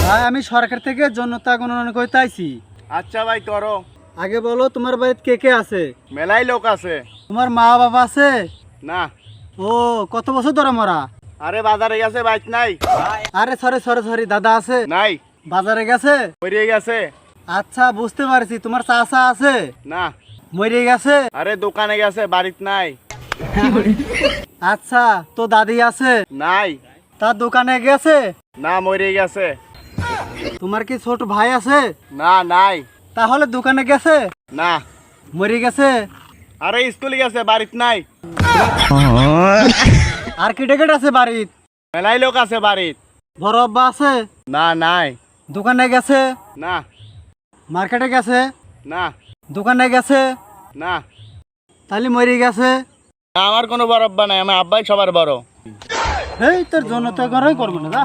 ভাই আমি সরকার থেকে জনতা গণনা করতে আইছি। আচ্ছা ভাই করো। আগে বলো তোমার বাড়িতে কে কে আছে? মেলাই লোক আছে। তোমার মা বাবা আছে? না। ও কত বছর ধরে মরা? আরে বাজারে গেছে, বাইক নাই। আরে সরি সরি সরি, দাদা আছে? নাই। বাজারে গেছে? মরিয়ে গেছে। আচ্ছা বুঝতে পারছি। তোমার চাচা আছে? না। মরে গেছে? আরে দোকানে গেছে, বাড়িতে নাই। আচ্ছা তো দাদি আছে? নাই। তার দোকানে গেছে? না, মরিয়ে গেছে। তোমার কি ছোট ভাই আছে? না, নাই। তাহলে দোকানে গেছে? না। মরে গেছে? আরে স্কুলে গেছে, বাড়িতে নাই। আর কি ডেকেট আছে বাড়িত? মেলাই লোক আছে বাড়িত। বড় আব্বা আছে? না, নাই। দোকানে গেছে? না। মার্কেটে গেছে? না। দোকানে গেছে? না। তাহলে মরে গেছে? আমার কোনো বড় আব্বা নাই, আমার আব্বাই সবার বড়। এই তোর জন্য তো ঘরই করবো না।